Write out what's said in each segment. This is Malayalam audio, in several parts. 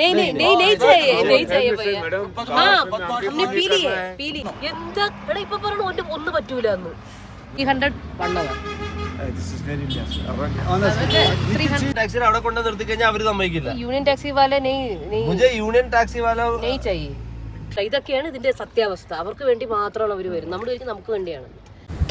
नहीं नहीं नहीं नहीं चाहिए नहीं चाहिए भैया हाँ हमने पी ली है पी ली എന്താ എടാ ഇപ്പൊ പറഞ്ഞു ഒന്നും പറ്റൂല എന്ന് 300 1 hour യൂണിയൻ ടാക്സി വാല യൂണിയൻ ടാക്സി വാല नहीं चाहिए ഇതൊക്കെയാണ് ഇതിന്റെ സത്യാവസ്ഥ അവർക്ക് വേണ്ടി മാത്രമാണ് അവർ വരുന്നത് നമ്മുടെ നമുക്ക് വേണ്ടിയാണ്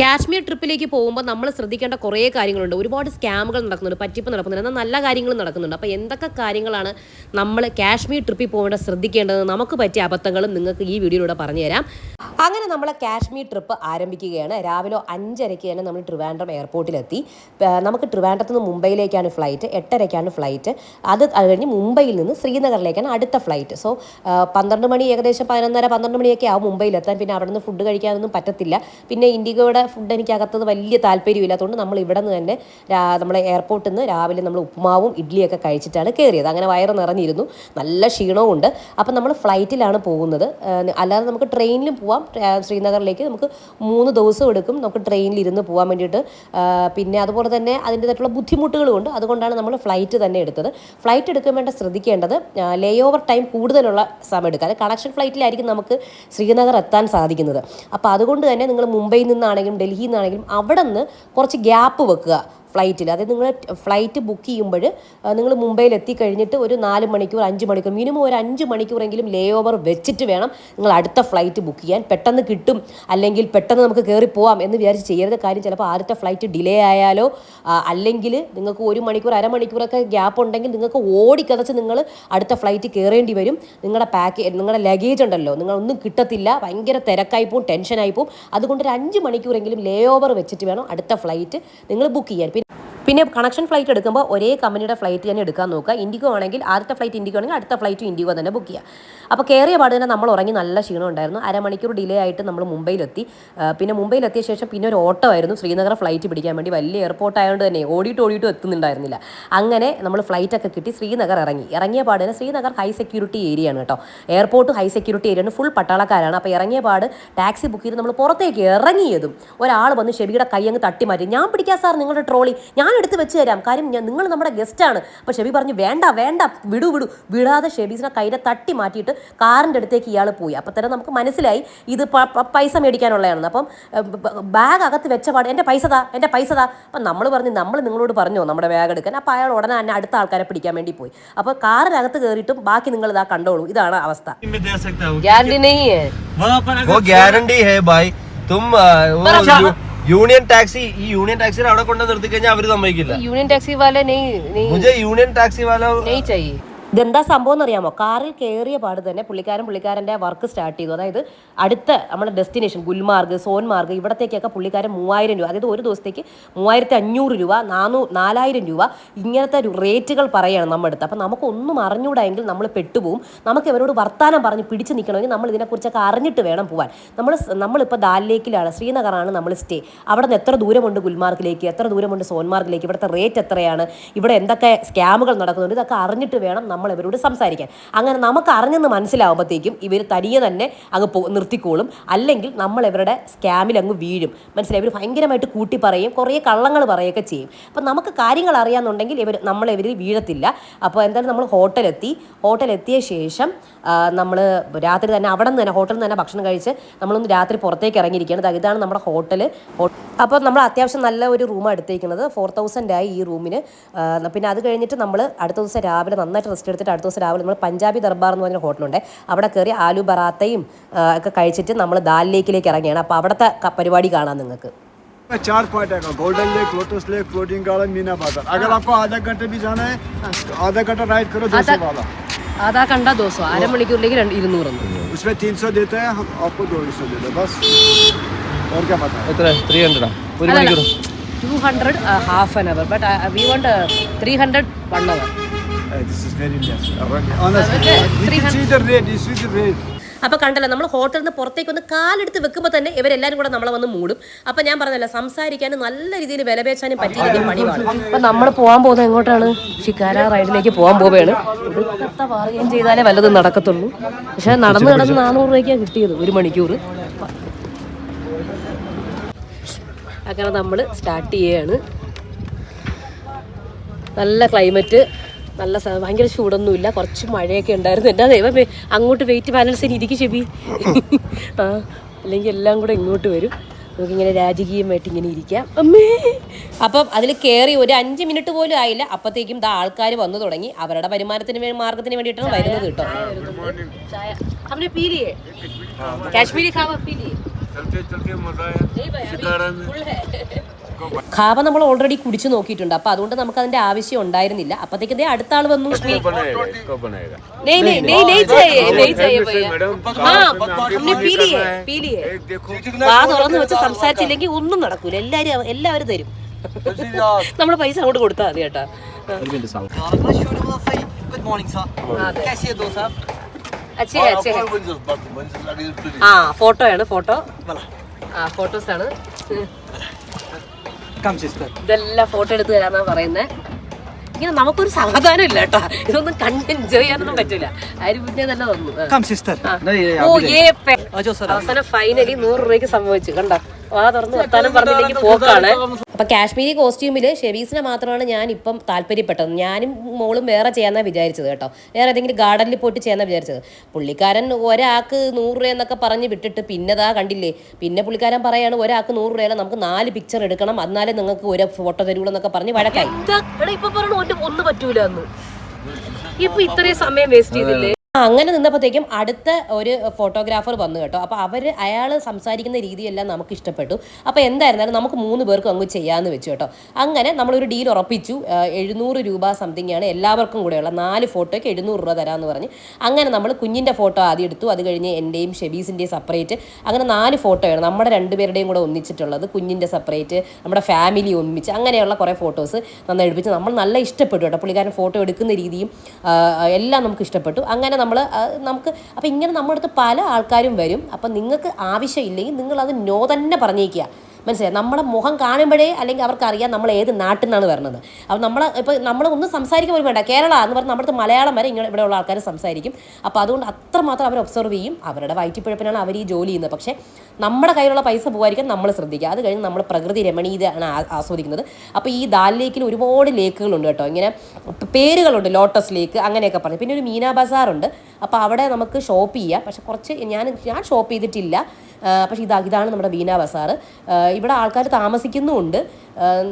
കാശ്മീർ ട്രിപ്പിലേക്ക് പോകുമ്പോൾ നമ്മൾ ശ്രദ്ധിക്കേണ്ട കുറേ കാര്യങ്ങളുണ്ട് ഒരുപാട് സ്കാമുകൾ നടക്കുന്നുണ്ട് പറ്റിപ്പ് നടക്കുന്നുണ്ട് എന്നാൽ നല്ല കാര്യങ്ങളും നടക്കുന്നുണ്ട് അപ്പോൾ എന്തൊക്കെ കാര്യങ്ങളാണ് നമ്മൾ കാശ്മീർ ട്രിപ്പിൽ പോകേണ്ട ശ്രദ്ധിക്കേണ്ടത് നമുക്ക് പറ്റിയ അബദ്ധങ്ങളും നിങ്ങൾക്ക് ഈ വീഡിയോയിലൂടെ പറഞ്ഞുതരാം അങ്ങനെ നമ്മൾ കാശ്മീർ ട്രിപ്പ് ആരംഭിക്കുകയാണ് രാവിലെ 5:30 തന്നെ നമ്മൾ ട്രിവാൻഡ്രം എയർപോർട്ടിലെത്തി നമുക്ക് ട്രിവാൻഡ്രത്ത് നിന്ന് മുംബൈയിലേക്കാണ് ഫ്ലൈറ്റ് 8:30 ഫ്ലൈറ്റ് അത് കഴിഞ്ഞ് മുംബൈയിൽ നിന്ന് ശ്രീനഗറിലേക്കാണ് അടുത്ത ഫ്ലൈറ്റ് സോ 12 മണി ഏകദേശം 11:30-12 മണിയൊക്കെ ആവും മുംബൈയിലെത്താൻ പിന്നെ അവിടെ നിന്ന് ഫുഡ് കഴിക്കാനൊന്നും പറ്റത്തില്ല പിന്നെ ഇൻഡിഗോയുടെ ഫുഡ് എനിക്ക് അകത്തത് വലിയ താല്പര്യമില്ലാത്തതുകൊണ്ട് നമ്മൾ ഇവിടെ നിന്ന് തന്നെ നമ്മളെ എയർപോർട്ടിൽ നിന്ന് രാവിലെ നമ്മൾ ഉപ്പുമാവും ഇഡ്ഡലിയൊക്കെ കഴിച്ചിട്ടാണ് കയറിയത് അങ്ങനെ വയറ് നിറഞ്ഞിരുന്നു നല്ല ക്ഷീണവും ഉണ്ട് അപ്പം നമ്മൾ ഫ്ലൈറ്റിലാണ് പോകുന്നത് അല്ലാതെ നമുക്ക് ട്രെയിനിലും പോവാം ശ്രീനഗറിലേക്ക് നമുക്ക് 3 ദിവസം എടുക്കും നമുക്ക് ട്രെയിനിൽ ഇരുന്ന് പോകാൻ വേണ്ടിയിട്ട് പിന്നെ അതുപോലെ തന്നെ അതിൻ്റെതായിട്ടുള്ള ബുദ്ധിമുട്ടുകളുമുണ്ട് അതുകൊണ്ടാണ് നമ്മൾ ഫ്ലൈറ്റ് തന്നെ എടുത്തത് ഫ്ലൈറ്റ് എടുക്കാൻ വേണ്ടി ശ്രദ്ധിക്കേണ്ടത് ലേ ഓവർ ടൈം കൂടുതലുള്ള സമയം എടുക്കുക അത് കണക്ഷൻ ഫ്ലൈറ്റിലായിരിക്കും നമുക്ക് ശ്രീനഗർ എത്താൻ സാധിക്കുന്നത് അപ്പോൾ അതുകൊണ്ട് തന്നെ നിങ്ങൾ മുംബൈയിൽ നിന്നാണെങ്കിലും ഡൽഹിയിൽ നിന്നാണെങ്കിലും അവിടെ നിന്ന് കുറച്ച് ഗ്യാപ്പ് വെക്കുക ഫ്ലൈറ്റിൽ അതായത് നിങ്ങൾ ഫ്ലൈറ്റ് ബുക്ക് ചെയ്യുമ്പോൾ നിങ്ങൾ മുംബൈയിൽ എത്തിക്കഴിഞ്ഞിട്ട് ഒരു 4 മണിക്കൂർ 5 മണിക്കൂർ മിനിമം ഒരു 5 മണിക്കൂറെങ്കിലും ലേ ഓവർ വെച്ചിട്ട് വേണം നിങ്ങൾ അടുത്ത ഫ്ലൈറ്റ് ബുക്ക് ചെയ്യാൻ പെട്ടെന്ന് കിട്ടും അല്ലെങ്കിൽ പെട്ടെന്ന് നമുക്ക് കയറി പോവാം എന്ന് വിചാരിച്ച് ചെയ്യരുത് കാര്യം ചിലപ്പോൾ ആദ്യത്തെ ഫ്ലൈറ്റ് ഡിലേ ആയാലോ അല്ലെങ്കിൽ നിങ്ങൾക്ക് 1 മണിക്കൂർ അരമണിക്കൂറൊക്കെ ഗ്യാപ്പ് ഉണ്ടെങ്കിൽ നിങ്ങൾക്ക് ഓടിക്കതച്ച് നിങ്ങൾ അടുത്ത ഫ്ലൈറ്റ് കയറേണ്ടി വരും നിങ്ങളുടെ ലഗേജ് ഉണ്ടല്ലോ നിങ്ങളൊന്നും കിട്ടത്തില്ല ഭയങ്കര തിരക്കായി പോവും ടെൻഷനായി പോവും അതുകൊണ്ട് ഒരു 5 മണിക്കൂറെങ്കിലും ലേ ഓവർ വെച്ചിട്ട് വേണം അടുത്ത ഫ്ലൈറ്റ് നിങ്ങൾ ബുക്ക് ചെയ്യാൻ പിന്നെ കണക്ഷൻ ഫ്ലൈറ്റ് എടുക്കുമ്പോൾ ഒരേ കമ്പനിയുടെ ഫ്ലൈറ്റ് തന്നെ എടുക്കാൻ നോക്കുക ഇൻഡിഗോ ആണെങ്കിൽ ആദ്യത്തെ ഫ്ലൈറ്റ് ഇൻഡിഗോ ആണെങ്കിൽ അടുത്ത ഫ്ലൈറ്റും ഇൻഡിഗോ തന്നെ ബുക്ക് ചെയ്യുക അപ്പോൾ കയറിയ പാട് തന്നെ നമ്മൾ ഉറങ്ങി നല്ല ക്ഷീണം ഉണ്ടായിരുന്നു അരമണിക്കൂർ ഡിലേ ആയിട്ട് നമ്മൾ മുംബൈയിലെത്തി പിന്നെ മുംബൈയിലെത്തിയ ശേഷം പിന്നെ ഒരു ഓട്ടോ ആയിരുന്നു ശ്രീനഗർ ഫ്ലൈറ്റ് പിടിക്കാൻ വേണ്ടി വലിയ എയർപോർട്ട് ആയതുകൊണ്ട് തന്നെ ഓടിയിട്ടും എത്തുന്നുണ്ടായിരുന്നില്ല അങ്ങനെ നമ്മൾ ഫ്ലൈറ്റൊക്കെ കിട്ടി ശ്രീനഗർ ഇറങ്ങിയ പാട് തന്നെ ശ്രീനഗർ ഹൈ സെക്യൂരിറ്റി ഏരിയ ആണ് കേട്ടോ എയർപോർട്ട് ഹൈ സെക്യൂരിറ്റി ഏരിയ ആണ് ഫുൾ പട്ടാളക്കാരാണ് അപ്പോൾ ഇറങ്ങിയ പാട് ടാക്സി ബുക്ക് ചെയ്ത് നമ്മൾ പുറത്തേക്ക് ഇറങ്ങിയതും ഒരാൾ വന്ന് ഷെബിയുടെ കൈ അങ്ങ് തട്ടി മാറ്റി ഞാൻ പിടിക്കാം സാർ നിങ്ങളുടെ ട്രോളി ഞാൻ എടുത്ത് വെച്ച് തരാം കാര്യം നിങ്ങൾ നമ്മുടെ ഗസ്റ്റാണ് അപ്പോൾ ഷെബി പറഞ്ഞു വേണ്ട വിടാതെ ഷെബീസിനെ കൈയുടെ തട്ടി മാറ്റിയിട്ട് കാറിൻ്റെ അടുത്തേക്ക് ഇയാൾ പോയി അപ്പോൾ തന്നെ നമുക്ക് മനസ്സിലായി ഇത് പൈസ മേടിക്കാനുള്ളതാണെന്ന് അപ്പം ബാഗ് അകത്ത് വെച്ച പാട് എൻ്റെ പൈസ താ അപ്പം നമ്മൾ നിങ്ങളോട് പറഞ്ഞോ നമ്മുടെ ബാഗ് എടുക്കാൻ അപ്പോൾ അയാൾ ഉടനെ തന്നെ അടുത്ത ആൾക്കാരെ പിടിക്കാൻ വേണ്ടി പോയി അപ്പോൾ കാറിനകത്ത് കയറിയിട്ടും ബാക്കി നിങ്ങൾ ഇതാ കണ്ടോളൂ ഇതാണ് അവസ്ഥ യൂണിയൻ ടാക്സി അവിടെ കൊണ്ട് നിർത്തി കഴിഞ്ഞാൽ അവര് സമ്മതിക്കില്ല യൂണിയൻ ടാക്സി വാല യൂണിയൻ ടാക്സി വാല चाहिए ഇതെന്താ സംഭവം എന്നറിയാമോ കാറിൽ കയറിയ പാട് തന്നെ പുള്ളിക്കാരൻ്റെ വർക്ക് സ്റ്റാർട്ട് ചെയ്തു അതായത് അടുത്ത നമ്മുടെ ഡെസ്റ്റിനേഷൻ ഗുൽമാർഗ് സോൻമാർഗ് ഇവിടത്തേക്കൊക്കെ പുള്ളിക്കാരൻ 3000 രൂപ അതായത് ഒരു ദിവസത്തേക്ക് 3500 രൂപ 4000 രൂപ ഇങ്ങനത്തെ റേറ്റുകൾ പറയുകയാണ് നമ്മുടെ അടുത്ത് അപ്പോൾ നമുക്കൊന്നും അറിഞ്ഞൂടായെങ്കിൽ നമ്മൾ പെട്ടുപോകും നമുക്ക് ഇവരോട് വർത്താനം പറഞ്ഞ് പിടിച്ച് നിൽക്കണമെങ്കിൽ നമ്മൾ ഇതിനെക്കുറിച്ചൊക്കെ അറിഞ്ഞിട്ട് വേണം പോകാൻ നമ്മളിപ്പോൾ ദാൽ ലേക്കിലാണ് ശ്രീനഗറാണ് നമ്മൾ സ്റ്റേ അവിടെ നിന്ന് എത്ര ദൂരമുണ്ട് ഗുൽമാർഗിലേക്ക് എത്ര ദൂരമുണ്ട് സോൻമാർഗിലേക്ക് ഇവിടുത്തെ റേറ്റ് എത്രയാണ് ഇവിടെ എന്തൊക്കെ സ്കാമുകൾ നടക്കുന്നുണ്ട് ഇതൊക്കെ അറിഞ്ഞിട്ട് വേണം നമ്മൾ ഇവരോട് സംസാരിക്കാൻ അങ്ങനെ നമുക്ക് അറിഞ്ഞെന്ന് മനസ്സിലാവുമ്പോഴത്തേക്കും ഇവർ തനിയെ തന്നെ അങ്ങ് നിർത്തിക്കോളും അല്ലെങ്കിൽ നമ്മൾ ഇവരുടെ സ്കാമിൽ അങ്ങ് വീഴും മനസ്സിലായി ഇവർ ഭയങ്കരമായിട്ട് കൂട്ടി പറയും കുറേ കള്ളങ്ങൾ പറയുകയൊക്കെ ചെയ്യും അപ്പം നമുക്ക് കാര്യങ്ങൾ അറിയാമെന്നുണ്ടെങ്കിൽ ഇവർ വീഴത്തില്ല അപ്പോൾ എന്തായാലും നമ്മൾ ഹോട്ടലെത്തിയ ശേഷം നമ്മൾ രാത്രി തന്നെ അവിടെ നിന്ന് തന്നെ ഹോട്ടലിൽ നിന്ന് തന്നെ ഭക്ഷണം കഴിച്ച് നമ്മളൊന്ന് രാത്രി പുറത്തേക്ക് ഇറങ്ങിയിരിക്കുകയാണ് ഇതാണ് നമ്മുടെ ഹോട്ടൽ അപ്പോൾ നമ്മൾ അത്യാവശ്യം നല്ല ഒരു റൂമാണ് എടുത്തേക്കുന്നത് 4000 ആയി ഈ റൂമിന് പിന്നെ അത് കഴിഞ്ഞിട്ട് നമ്മൾ അടുത്ത ദിവസം രാവിലെ നന്നായിട്ട് റെസ്റ്റ് എടുത്തിട്ട് അടുത്ത ദിവസം രാവിലെ നമ്മൾ പഞ്ചാബി ദർബാർ എന്ന് പറഞ്ഞ ഹോട്ടലുണ്ട് അവിടെ കയറി ആലു ബറാത്തയും ഒക്കെ കഴിച്ചിട്ട് നമ്മൾ ദാൽ ലേക്കിലേക്ക് ഇറങ്ങിയാണ് അപ്പോൾ അവിടുത്തെ പരിപാടി കാണാം നിങ്ങൾക്ക് 4 पॉइंट है golden lake lotus lake floating garden Meena बाजार अगर आपको आधा घंटे भी जाना है आधा घंटा राइड करो 200 वाला आधा घंटा 200 അരമണിക്കൂറിലേക്ക് 200 उसमें 300 देते हैं हम आपको 200 देते हैं बस और क्या पता എത്ര 300 ഒരു മണിക്കൂർ 200 half an hour but we want 300 1 hour this is very less honestly you see the rate this is the rate അപ്പോൾ കണ്ടല്ലോ നമ്മൾ ഹോട്ടലിൽ നിന്ന് പുറത്തേക്ക് ഒന്ന് കാലെടുത്ത് വെക്കുമ്പോൾ തന്നെ ഇവരെല്ലാവരും കൂടെ നമ്മളെ വന്ന് മൂടും അപ്പോൾ ഞാൻ പറഞ്ഞല്ലോ സംസാരിക്കാനും നല്ല രീതിയിൽ വിലപേശാനും പറ്റിയിരിക്കും പണിവാണ് അപ്പോൾ നമ്മൾ പോകാൻ പോകുന്നത് എങ്ങോട്ടാണ് ഷിക്കാര റൈഡിലേക്ക് പോകാൻ പോവുകയാണ് ഇത് പറയുകയും ചെയ്താലേ വല്ലതും നടക്കത്തുള്ളൂ പക്ഷേ നടന്ന് 400 രൂപയ്ക്കാണ് കിട്ടിയത് 1 മണിക്കൂർ അങ്ങനെ നമ്മൾ സ്റ്റാർട്ട് ചെയ്യുകയാണ് നല്ല ക്ലൈമറ്റ് നല്ല ഭയങ്കര ചൂടൊന്നുമില്ല, കുറച്ച് മഴയൊക്കെ ഉണ്ടായിരുന്നു. എൻ്റെ ദൈവമേ, അങ്ങോട്ട് വെയിറ്റ് ബാലൻസ് ചെയ്ത് ഇരിക്കും ഷെബി. ആ, അല്ലെങ്കിൽ എല്ലാം കൂടെ ഇങ്ങോട്ട് വരും. നമുക്കിങ്ങനെ രാജകീയമായിട്ട് ഇങ്ങനെ ഇരിക്കാം. അമ്മേ, അപ്പം അതിൽ കയറി ഒരു 5 മിനിറ്റ് പോലും ആയില്ല, അപ്പോഴത്തേക്കും ദാ ആൾക്കാർ വന്നു തുടങ്ങി. അവരുടെ വരുമാനത്തിന് മാർഗത്തിന് വേണ്ടിയിട്ടാണ് വരുന്നത് കേട്ടോ. കാശ്മീരി ഖാവ നമ്മൾ ഓൾറെഡി കുടിച്ചു നോക്കിയിട്ടുണ്ട്, അപ്പൊ അതുകൊണ്ട് നമുക്ക് അതിന്റെ ആവശ്യം ഉണ്ടായിരുന്നില്ല. അപ്പത്തേക്ക് അടുത്ത ആൾ വന്നു. തുറന്നു വെച്ച് സംസാരിച്ചില്ലെങ്കിൽ ഒന്നും നടക്കൂല. എല്ലാവരും തരും. നമ്മള് പൈസ അങ്ങോട്ട് കൊടുത്താൽ മതി കേട്ടാ. ഫോട്ടോയാണ്, ഫോട്ടോസാണ്. ഇതെല്ലാം ഫോട്ടോ എടുത്ത് തരാന്നാ പറയുന്നേ. ഇങ്ങനെ നമുക്കൊരു സമാധാനം ഇല്ല കേട്ടോ, ഇതൊന്നും കണ്ട് എൻജോയ് ചെയ്യാനൊന്നും പറ്റില്ല. ആരും പിന്നെ തന്നെ വന്നു. അവസാനം ഫൈനലി 100 രൂപയ്ക്ക് സംഭവിച്ചു. കണ്ടോ, തുറന്ന് വർത്താനം പറഞ്ഞില്ലെങ്കിൽ പോക്കാണ്. അപ്പൊ കാശ്മീരി കോസ്റ്റ്യൂമിൽ ഷെബീസിനെ മാത്രമാണ് ഞാൻ ഇപ്പം താല്പര്യപ്പെട്ടത്. ഞാനും മോളും വേറെ ചെയ്യാന്നാ വിചാരിച്ചത് കേട്ടോ, വേറെ ഏതെങ്കിലും ഗാർഡനിൽ പോയിട്ട് ചെയ്യാന്നാ വിചാരിച്ചത്. പുള്ളിക്കാരൻ ഒരാൾക്ക് 100 രൂപ എന്നൊക്കെ പറഞ്ഞ് വിട്ടിട്ട് പിന്നെതാ കണ്ടില്ലേ, പിന്നെ പുള്ളിക്കാരൻ പറയാണ് ഒരാൾക്ക് 100 രൂപ, നമുക്ക് 4 പിക്ചർ എടുക്കണം, എന്നാലേ നിങ്ങൾക്ക് ഒരു ഫോട്ടോ തരുള്ളൂ എന്നൊക്കെ പറഞ്ഞ് വഴക്കായി. ഇപ്പൊ പറഞ്ഞു ഒന്നും പറ്റൂല എന്ന്. ഇപ്പൊ ഇത്രയും സമയം വേസ്റ്റ് ചെയ്തില്ലേ. അങ്ങനെ നിന്നപ്പോഴത്തേക്കും അടുത്ത ഒരു ഫോട്ടോഗ്രാഫർ വന്നു കേട്ടോ. അപ്പോൾ അയാൾ സംസാരിക്കുന്ന രീതിയെല്ലാം നമുക്ക് ഇഷ്ടപ്പെട്ടു. അപ്പോൾ എന്തായിരുന്നാലും നമുക്ക് 3 പേർക്കും അങ്ങ് ചെയ്യാമെന്ന് വെച്ചു കേട്ടോ. അങ്ങനെ നമ്മളൊരു ഡീൽ ഉറപ്പിച്ചു. 700 രൂപ സംതിങ് ആണ് എല്ലാവർക്കും കൂടെയുള്ള 4 ഫോട്ടോയ്ക്ക് 700 രൂപ തരാമെന്ന് പറഞ്ഞ് അങ്ങനെ നമ്മൾ കുഞ്ഞിൻ്റെ ഫോട്ടോ ആദ്യം എടുത്തു. അത് കഴിഞ്ഞ് എൻ്റെയും ഷെബീസിൻ്റെയും സെപ്പറേറ്റ്, അങ്ങനെ 4 ഫോട്ടോയാണ് നമ്മുടെ 2 പേരുടെയും കൂടെ ഒന്നിച്ചിട്ടുള്ളത്. കുഞ്ഞിൻ്റെ സെപ്പറേറ്റ്, നമ്മുടെ ഫാമിലി ഒന്നിച്ച്, അങ്ങനെയുള്ള കുറേ ഫോട്ടോസ് നന്നായി എടുപ്പിച്ച് നമ്മൾ നല്ല ഇഷ്ടപ്പെട്ടു കേട്ടോ. പുള്ളിക്കാരൻ ഫോട്ടോ എടുക്കുന്ന രീതിയും എല്ലാം നമുക്ക് ഇഷ്ടപ്പെട്ടു. അങ്ങനെ നമുക്ക് അപ്പം ഇങ്ങനെ നമ്മുടെ അടുത്ത് പല ആൾക്കാരും വരും. അപ്പം നിങ്ങൾക്ക് ആവശ്യമില്ലെങ്കിൽ നിങ്ങളത് നോ തന്നെ പറഞ്ഞേക്കുക. മനസ്സിലായി, നമ്മുടെ മുഖം കാണുമ്പോഴേ അല്ലെങ്കിൽ അവർക്കറിയാം നമ്മൾ ഏത് നാട്ടിൽ നിന്നാണ് വരുന്നത്. അപ്പം നമ്മളൊന്നും സംസാരിക്കാൻ പോലും വേണ്ട, കേരള എന്ന് പറഞ്ഞാൽ നമ്മുടെ അടുത്ത് മലയാളം വരെ ഇവിടെയുള്ള ആൾക്കാർ സംസാരിക്കും. അപ്പോൾ അതുകൊണ്ട് അത്രമാത്രം അവർ ഒബ്സർവ് ചെയ്യും. അവരുടെ വയറ്റിപ്പിഴപ്പിനാണ് അവർ ഈ ജോലി ചെയ്യുന്നത്. പക്ഷേ നമ്മുടെ കയ്യിലുള്ള പൈസ പോകാതിരിക്കാൻ നമ്മൾ ശ്രദ്ധിക്കുക. അത് കഴിഞ്ഞ് നമ്മൾ പ്രകൃതി രമണീയതയാണ് ആസ്വദിക്കുന്നത്. അപ്പോൾ ഈ ദാൽ ലേക്കിൽ ഒരുപാട് ലേക്കുകളുണ്ട് കേട്ടോ, ഇങ്ങനെ പേരുകളുണ്ട്, ലോട്ടസ് ലേക്ക് അങ്ങനെയൊക്കെ പറഞ്ഞു. പിന്നെ ഒരു മീനാ ബസാറുണ്ട്. അപ്പോൾ അവിടെ നമുക്ക് ഷോപ്പ് ചെയ്യാം. പക്ഷെ കുറച്ച് ഞാൻ ഷോപ്പ് ചെയ്തിട്ടില്ല. പക്ഷേ ഇതാണ് നമ്മുടെ ബീനാ ബസാർ. ഇവിടെ ആൾക്കാർ താമസിക്കുന്നുമുണ്ട്.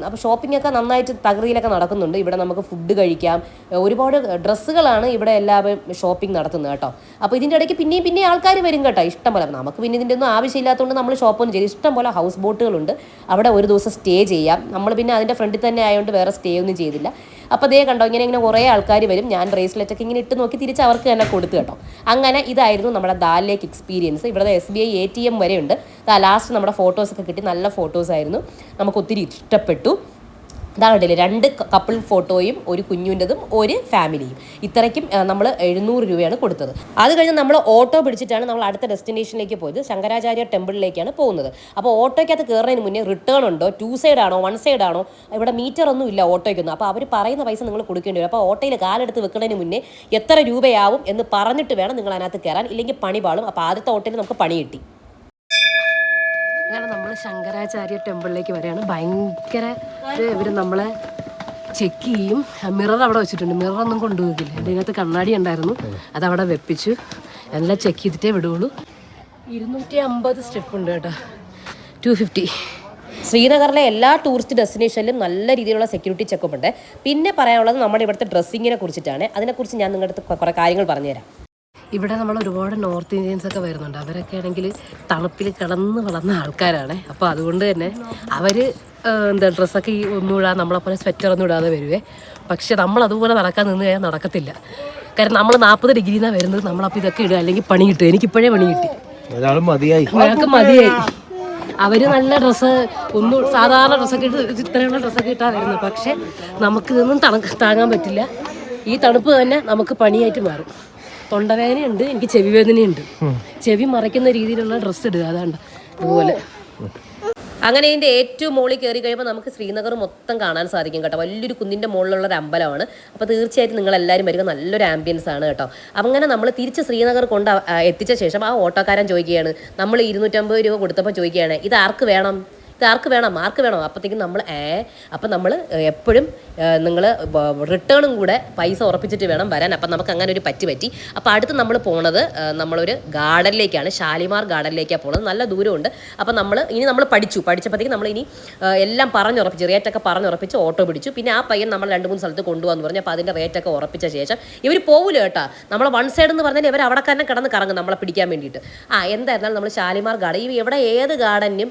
അപ്പോൾ ഷോപ്പിങ്ങൊക്കെ നന്നായിട്ട് തകൃതിയിലൊക്കെ നടക്കുന്നുണ്ട്. ഇവിടെ നമുക്ക് ഫുഡ് കഴിക്കാം. ഒരുപാട് ഡ്രസ്സുകളാണ് ഇവിടെ എല്ലാവരും ഷോപ്പിംഗ് നടത്തുന്നത് കേട്ടോ. അപ്പോൾ ഇതിൻ്റെ ഇടയ്ക്ക് പിന്നെയും ആൾക്കാർ വരും കേട്ടോ, ഇഷ്ടം പോലെ. നമുക്ക് പിന്നെ ഇതിൻ്റെ ഒന്നും ആവശ്യമില്ലാത്തതുകൊണ്ട് നമ്മൾ ഷോപ്പൊന്നും ചെയ്ത്, ഇഷ്ടം പോലെ ഹൗസ് ബോട്ടുകളുണ്ട്. അവിടെ ഒരു ദിവസം സ്റ്റേ ചെയ്യാം. നമ്മൾ പിന്നെ അതിൻ്റെ ഫ്രണ്ടിൽ തന്നെ ആയതുകൊണ്ട് വേറെ സ്റ്റേ ഒന്നും ചെയ്തില്ല. അപ്പോൾ അതേ കണ്ടോ, ഇങ്ങനെ കുറേ ആൾക്കാർ വരും. ഞാൻ ബ്രേസ്ലെറ്റൊക്കെ ഇങ്ങനെ ഇട്ട് നോക്കി തിരിച്ച് അവർക്ക് തന്നെ കൊടുത്തു കേട്ടോ. അങ്ങനെ ഇതായിരുന്നു നമ്മുടെ ദാൽ ലേക്ക് എക്സ്പീരിയൻസ്. ഇവിടെ SBI ATM വരെയുണ്ട്. ലാസ്റ്റ് നമ്മുടെ ഫോട്ടോസൊക്കെ കിട്ടി, നല്ല ഫോട്ടോസായിരുന്നു, നമുക്ക് ഒത്തിരി ഇഷ്ടപ്പെട്ടു. ഇതാ കണ്ടില്ലേ, 2 കപ്പിൾ ഫോട്ടോയും ഒരു കുഞ്ഞുൻ്റെതും ഒരു ഫാമിലിയും. ഇത്രയ്ക്കും നമ്മൾ 700 രൂപയാണ് കൊടുത്തത്. അത് കഴിഞ്ഞ് നമ്മൾ ഓട്ടോ പിടിച്ചിട്ടാണ് നമ്മൾ അടുത്ത ഡെസ്റ്റിനേഷനിലേക്ക് പോയത്. ശങ്കരാചാര്യ ടെമ്പിളിലേക്കാണ് പോകുന്നത്. അപ്പോൾ ഓട്ടോയ്ക്കകത്ത് കയറുന്നതിന് മുന്നേ റിട്ടേൺ ഉണ്ടോ, 2 സൈഡ് ആണോ 1 സൈഡ് ആണോ, ഇവിടെ മീറ്റർ ഒന്നും ഇല്ല ഓട്ടോയ്ക്കൊന്നും. അപ്പോൾ അവർ പറയുന്ന പൈസ നിങ്ങൾ കൊടുക്കേണ്ടി വരും. അപ്പോൾ ഓട്ടോയിൽ കാലെടുത്ത് വെക്കുന്നതിന് മുന്നേ എത്ര രൂപയാവും എന്ന് പറഞ്ഞിട്ട് വേണം നിങ്ങൾ അതിനകത്ത് കയറാൻ, ഇല്ലെങ്കിൽ പണി പാളും. അപ്പോൾ ആദ്യത്തെ ഓട്ടോയിൽ നമുക്ക് പണി കിട്ടി. അങ്ങനെ നമ്മൾ ശങ്കരാചാര്യ ടെമ്പിളിലേക്ക് വരികയാണ്. ഭയങ്കര ഇവർ നമ്മളെ ചെക്ക് ചെയ്യും. മിറർ അവിടെ വെച്ചിട്ടുണ്ട്, മിററൊന്നും കൊണ്ടുപോകില്ല. എൻ്റെ ഇതിനകത്ത് കണ്ണാടി ഉണ്ടായിരുന്നു, അതവിടെ വെപ്പിച്ചു. എല്ലാം ചെക്ക് ചെയ്തിട്ടേ വിടുകയുള്ളൂ. 250 സ്റ്റെപ്പ് ഉണ്ട് കേട്ടോ, 250. ശ്രീനഗറിലെ എല്ലാ ടൂറിസ്റ്റ് ഡെസ്റ്റിനേഷനിലും നല്ല രീതിയിലുള്ള സെക്യൂരിറ്റി ചെക്കപ്പ് ഉണ്ട്. പിന്നെ പറയാനുള്ളത് നമ്മുടെ ഇവിടുത്തെ ഡ്രസ്സിങ്ങിനെ കുറിച്ചിട്ടാണ്. അതിനെക്കുറിച്ച് ഞാൻ നിങ്ങളുടെ അടുത്ത് കുറേ കാര്യങ്ങൾ പറഞ്ഞുതരാം. ഇവിടെ നമ്മൾ ഒരുപാട് നോർത്ത് ഇന്ത്യൻസൊക്കെ വരുന്നുണ്ട്. അവരൊക്കെ ആണെങ്കിൽ തണുപ്പിൽ കിടന്ന് വളർന്ന ആൾക്കാരാണ്. അപ്പോൾ അതുകൊണ്ട് തന്നെ അവർ ഡ്രസ്സൊക്കെ ഒന്നും ഇടാതെ നമ്മളെപ്പോലെ സ്വെറ്ററൊന്നും ഇടാതെ വരുവേ. പക്ഷെ നമ്മൾ അതുപോലെ നടക്കാൻ നിന്ന് കഴിഞ്ഞാൽ നടക്കത്തില്ല. കാരണം നമ്മൾ 40 ഡിഗ്രിന്നാണ് വരുന്നത്. നമ്മളപ്പോൾ ഇതൊക്കെ ഇടുക, അല്ലെങ്കിൽ പണി കിട്ടും. എനിക്കിപ്പോഴേ പണി കിട്ടി, ഒരാൾക്ക് മതിയായി. അവർ നല്ല ഡ്രസ്സ്, സാധാരണ ഡ്രസ്സൊക്കെ ഇട്ട് ഇത്രയുള്ള ഡ്രസ്സൊക്കെ ഇട്ടാണ് വരുന്നത്. പക്ഷെ നമുക്കിതൊന്നും താങ്ങാൻ പറ്റില്ല. ഈ തണുപ്പ് തന്നെ നമുക്ക് പണിയായിട്ട് മാറും. തൊണ്ടവേദനയുണ്ട്, എനിക്ക് ചെവി വേദനയുണ്ട്. ചെവി മറയ്ക്കുന്ന രീതിയിലുള്ള ഡ്രസ്സ് ഇടുക, അതാണ്ട് ഇതുപോലെ. അങ്ങനെ ഇതിൻ്റെ ഏറ്റവും മുകളിൽ കയറി കഴിയുമ്പോൾ നമുക്ക് ശ്രീനഗർ മൊത്തം കാണാൻ സാധിക്കും കേട്ടോ. വലിയൊരു കുന്നിൻ്റെ മുകളിലുള്ളൊരു അമ്പലമാണ്. അപ്പോൾ തീർച്ചയായിട്ടും നിങ്ങളെല്ലാവരും വരിക, നല്ലൊരു ആംബിയൻസ് ആണ് കേട്ടോ. അങ്ങനെ നമ്മൾ തിരിച്ച് ശ്രീനഗർ കൊണ്ട് എത്തിച്ച ശേഷം ആ ഓട്ടോക്കാരൻ ചോദിക്കുകയാണ്, നമ്മൾ 250 രൂപ കൊടുത്തപ്പോൾ ചോദിക്കുകയാണ്, ഇത് ആർക്ക് വേണം, ഇത് ആർക്ക് വേണം അപ്പോഴത്തേക്കും നമ്മൾ അപ്പം നമ്മൾ എപ്പോഴും നിങ്ങൾ റിട്ടേണും കൂടെ പൈസ ഉറപ്പിച്ചിട്ട് വേണം വരാൻ. അപ്പം നമുക്ക് അങ്ങനെ ഒരു പറ്റി. അപ്പോൾ അടുത്ത് നമ്മൾ പോണത് നമ്മളൊരു ഗാർഡനിലേക്കാണ്, ഷാലിമാർ ഗാർഡനിലേക്കാണ് പോണത്. നല്ല ദൂരമുണ്ട്. അപ്പം നമ്മൾ പഠിച്ചപ്പോഴത്തേക്കും നമ്മൾ ഇനി എല്ലാം പറഞ്ഞുറപ്പിച്ച് റേറ്റൊക്കെ പറഞ്ഞുറപ്പിച്ച് ഓട്ടോ പിടിച്ചു. പിന്നെ ആ പയ്യൻ നമ്മൾ 2-3 സ്ഥലത്ത് കൊണ്ടുപോകാന്ന് പറഞ്ഞു. അപ്പോൾ അതിൻ്റെ റേറ്റൊക്കെ ഉറപ്പിച്ച ശേഷം ഇവർ പോകില്ല കേട്ടോ, നമ്മളെ വൺ സൈഡ് എന്ന് പറഞ്ഞാൽ ഇവർ അവിടെ തന്നെ കിടന്ന് കറങ്ങും നമ്മളെ പിടിക്കാൻ വേണ്ടിയിട്ട്. എന്തായിരുന്നാലും നമ്മൾ ഷാലിമാർ ഗാർഡൻ, ഇവിടെ ഏത് ഗാർഡനും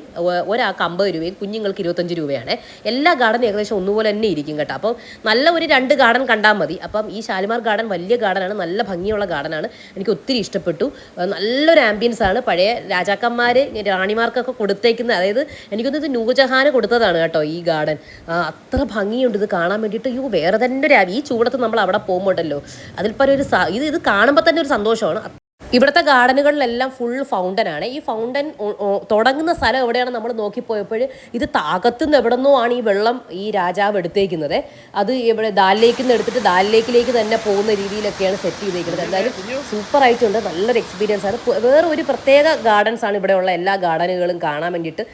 ഒരാൾക്ക് 50 രൂപയും കുഞ്ഞുങ്ങൾക്ക് 25 രൂപയാണ്. എല്ലാ ഗാർഡനും ഏകദേശം ഒന്നുപോലെ തന്നെ ഇരിക്കും കേട്ടോ. അപ്പം നല്ല ഒരു 2 ഗാർഡൻ കണ്ടാൽ മതി. അപ്പം ഈ ഷാലിമാർ ഗാർഡൻ വലിയ ഗാർഡനാണ്, നല്ല ഭംഗിയുള്ള ഗാർഡനാണ്, എനിക്ക് ഒത്തിരി ഇഷ്ടപ്പെട്ടു. നല്ലൊരു ആംബിയൻസ് ആണ്, പഴയ രാജാക്കന്മാർ റാണിമാർക്കൊക്കെ കൊടുത്തേക്കുന്ന, അതായത് എനിക്കൊന്ന് ഇത് നൂർജഹാന് കൊടുത്തതാണ് കേട്ടോ ഈ ഗാർഡൻ. അത്ര ഭംഗിയുണ്ട് ഇത് കാണാൻ വേണ്ടിയിട്ട്. വേറെ തന്നെ ഈ ചൂടത്ത് നമ്മൾ അവിടെ പോകുമ്പോണ്ടല്ലോ അതിൽപ്പരം ഒരു ഇത് കാണുമ്പോൾ തന്നെ ഒരു സന്തോഷമാണ്. ഇവിടുത്തെ ഗാർഡനുകളിലെല്ലാം ഫുൾ ഫൗണ്ടനാണ്. ഈ ഫൗണ്ടൻ തുടങ്ങുന്ന സ്ഥലം എവിടെയാണ് നമ്മൾ നോക്കിപ്പോയപ്പോൾ ഇത് താകത്തുനിന്ന് എവിടെ നിന്നോ ആണ് ഈ വെള്ളം ഈ രാജാവ് എടുത്തേക്കുന്നത്. അത് ഇവിടെ ദാലിലേക്ക് നിന്ന് എടുത്തിട്ട് ദാലിലേക്കിലേക്ക് തന്നെ പോകുന്ന രീതിയിലൊക്കെയാണ് സെറ്റ് ചെയ്തേക്കുന്നത്. എന്തായാലും സൂപ്പറായിട്ടുണ്ട്, നല്ലൊരു എക്സ്പീരിയൻസ് ആണ്. വേറെ ഒരു പ്രത്യേക ഗാർഡൻസ് ആണ് ഇവിടെയുള്ള എല്ലാ ഗാർഡനുകളും കാണാൻ വേണ്ടിയിട്ട്,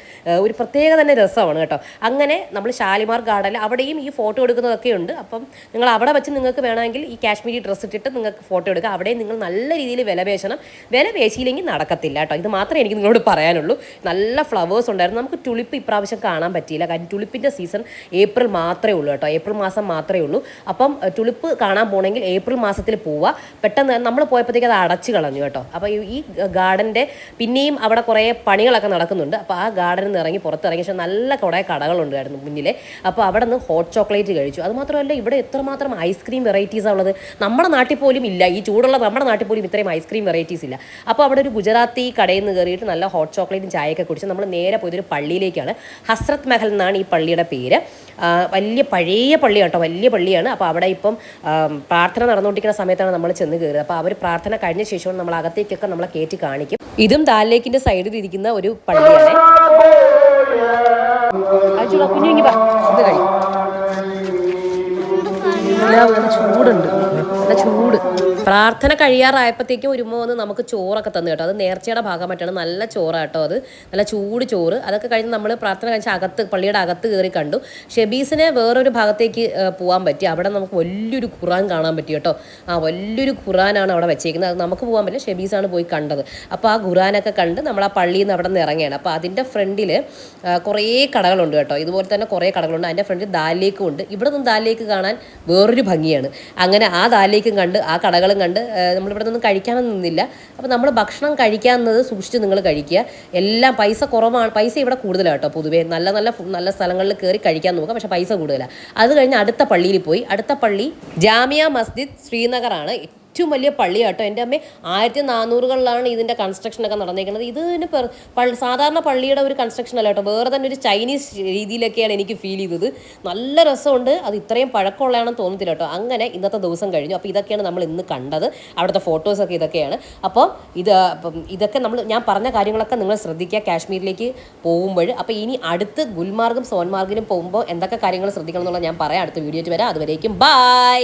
ഒരു പ്രത്യേക തന്നെ രസമാണ് കേട്ടോ. അങ്ങനെ നമ്മൾ ഷാലിമാർ ഗാർഡനിൽ അവിടെയും ഈ ഫോട്ടോ എടുക്കുന്നതൊക്കെ ഉണ്ട്. അപ്പം നിങ്ങൾ അവിടെ വെച്ച് നിങ്ങൾക്ക് വേണമെങ്കിൽ ഈ കാശ്മീരി ഡ്രസ്സ് ഇട്ടിട്ട് നിങ്ങൾക്ക് ഫോട്ടോ എടുക്കാം. അവിടെയും നിങ്ങൾ നല്ല രീതിയിൽ വില പേശിയില്ലെങ്കിൽ നടക്കത്തില്ല കേട്ടോ. ഇത് മാത്രമേ എനിക്ക് നിങ്ങളോട് പറയാനുള്ളൂ. നല്ല ഫ്ലവേഴ്സ് ഉണ്ടായിരുന്നു. നമുക്ക് ടുലിപ്പ് ഇപ്രാവശ്യം കാണാൻ പറ്റിയില്ല, കാരണം ടുലിപ്പിൻ്റെ സീസൺ ഏപ്രിൽ മാത്രമേ ഉള്ളൂ കേട്ടോ, ഏപ്രിൽ മാസം മാത്രമേ ഉള്ളൂ. അപ്പം ടുലിപ്പ് കാണാൻ പോകണമെങ്കിൽ ഏപ്രിൽ മാസത്തിൽ പോവുക. പെട്ടെന്ന് നമ്മൾ പോയപ്പോഴത്തേക്ക് അത് അടച്ചു കളഞ്ഞു കേട്ടോ. അപ്പോൾ ഈ ഗാർഡൻ്റെ പിന്നെയും അവിടെ കുറേ പണികളൊക്കെ നടക്കുന്നുണ്ട്. അപ്പോൾ ആ ഗാർഡനിൽ നിന്ന് ഇറങ്ങി പുറത്തിറങ്ങി, പക്ഷേ നല്ല കുറേ കടകളുണ്ടായിരുന്നു മുന്നിലെ. അപ്പോൾ അവിടെ നിന്ന് ഹോട്ട് ചോക്ലേറ്റ് കഴിച്ചു. അതുമാത്രമല്ല ഇവിടെ എത്രമാത്രം ഐസ്ക്രീം വെറൈറ്റീസാണ് ഉള്ളത്, നമ്മുടെ നാട്ടിൽ പോലും ഇല്ല. ഈ ചൂടുള്ള നമ്മുടെ നാട്ടിൽ പോലും ഇത്രയും ഐസ്ക്രീം വെറൈറ്റീസ് ഇല്ല. അപ്പോൾ അവിടെ ഒരു ഗുജറാത്തി കടയിൽ നിന്ന് കയറിയിട്ട് നല്ല ഹോട്ട് ചോക്ലേറ്റും ചായയൊക്കെ കുടിച്ച് നമ്മൾ നേരെ പോയതൊരു പള്ളിയിലേക്കാണ്. ഹസ്രത്ത് മഹൽ എന്നാണ് ഈ പള്ളിയുടെ പേര്. വലിയ പഴയ പള്ളിയാണ് കേട്ടോ, വലിയ പള്ളിയാണ്. അപ്പോൾ അവിടെ ഇപ്പം പ്രാർത്ഥന നടന്നുകൊണ്ടിരിക്കുന്ന സമയത്താണ് നമ്മൾ ചെന്ന് കയറുന്നത്. അപ്പോൾ അവർ പ്രാർത്ഥന കഴിഞ്ഞ ശേഷം നമ്മൾ അകത്തേക്കൊക്കെ നമ്മളെ കയറ്റി കാണിക്കും. ഇതും ദാൽ ലേക്കിൻ്റെ സൈഡിൽ ഇരിക്കുന്ന ഒരു പള്ളിയാണ്. ഇത് കഴിയും, ചൂടുണ്ട്, നല്ല ചൂട്. പ്രാർത്ഥന കഴിയാറായപ്പോഴത്തേക്കും ഒരുമോ വന്ന് നമുക്ക് ചോറൊക്കെ തന്നു കേട്ടോ. അത് നേർച്ചയുടെ ഭാഗമായിട്ടാണ്, നല്ല ചോറാട്ടോ അത്, നല്ല ചൂട് ചോറ്. അതൊക്കെ കഴിഞ്ഞ് നമ്മൾ പ്രാർത്ഥന കഴിച്ച് പള്ളിയുടെ അകത്ത് കയറി കണ്ടു. ഷെബീസിനെ വേറൊരു ഭാഗത്തേക്ക് പോകാൻ പറ്റി. അവിടെ നമുക്ക് വലിയൊരു ഖുറാൻ കാണാൻ പറ്റി കേട്ടോ. വലിയൊരു ഖുറാനാണ് അവിടെ വെച്ചേക്കുന്നത്. അത് നമുക്ക് പോകാൻ പറ്റില്ല, ഷെബീസാണ് പോയി കണ്ടത്. അപ്പോൾ ആ ഖുറാനൊക്കെ കണ്ട് നമ്മൾ ആ പള്ളിയിൽ നിന്ന് അവിടെ നിന്ന് ഇറങ്ങിയാണ്. അപ്പോൾ അതിൻ്റെ ഫ്രണ്ടിൽ കുറേ കടകളുണ്ട് കേട്ടോ, ഇതുപോലെ തന്നെ കുറേ കടകളുണ്ട്. അതിൻ്റെ ഫ്രണ്ടിൽ ദാൽ ലേക്കും ഉണ്ട്. ഇവിടെ നിന്ന് ദാൽ ലേക്ക് കാണാൻ വേറൊരു ഭംഗിയാണ്. അങ്ങനെ ആ ദാൽ ലേക്കും കണ്ട് ആ കടകളും കണ്ട് നമ്മളിവിടെ നിന്നും കഴിക്കാനൊന്നും നിന്നില്ല. അപ്പോൾ നമ്മൾ ഭക്ഷണം കഴിക്കാവുന്നത് സൂക്ഷിച്ച് നിങ്ങൾ കഴിക്കുക. എല്ലാം പൈസ കുറവാണ്, പൈസ ഇവിടെ കൂടുതലാണ് കേട്ടോ. പൊതുവേ നല്ല സ്ഥലങ്ങളിൽ കയറി കഴിക്കാൻ നോക്കാം, പക്ഷേ പൈസ കൂടുതലാണ്. അത് കഴിഞ്ഞ് അടുത്ത പള്ളിയിൽ പോയി. അടുത്ത പള്ളി ജാമിയ മസ്ജിദ് ശ്രീനഗറാണ്. ഏറ്റവും വലിയ പള്ളിയാട്ടോ. എൻ്റെ അമ്മ 1400-കളിലാണ് ഇതിൻ്റെ കൺസ്ട്രക്ഷനൊക്കെ നടന്നേക്കുന്നത്. ഇതിന് സാധാരണ പള്ളിയുടെ ഒരു കൺസ്ട്രക്ഷൻ അല്ല കേട്ടോ, വേറെ തന്നെ ഒരു ചൈനീസ് രീതിയിലൊക്കെയാണ് എനിക്ക് ഫീൽ ചെയ്തത്. നല്ല രസമുണ്ട്. അത് ഇത്രയും പഴക്കമുള്ളതാണെന്ന് തോന്നത്തില്ല കേട്ടോ. അങ്ങനെ ഇന്നത്തെ ദിവസം കഴിഞ്ഞു. അപ്പോൾ ഇതൊക്കെയാണ് നമ്മൾ ഇന്ന് കണ്ടത്. അവിടുത്തെ ഫോട്ടോസൊക്കെ ഇതൊക്കെയാണ്. അപ്പോൾ ഇതൊക്കെ ഞാൻ പറഞ്ഞ കാര്യങ്ങളൊക്കെ നിങ്ങൾ ശ്രദ്ധിക്കുക കാശ്മീരിലേക്ക് പോകുമ്പോൾ. അപ്പോൾ ഇനി അടുത്ത് ഗുൽമാർഗും സോൻമാർഗിനും പോകുമ്പോൾ എന്തൊക്കെ കാര്യങ്ങൾ ശ്രദ്ധിക്കണം എന്നുള്ളത് ഞാൻ പറയാം അടുത്ത വീഡിയോയിൽ വരാം. അതുവരേക്കും ബൈ.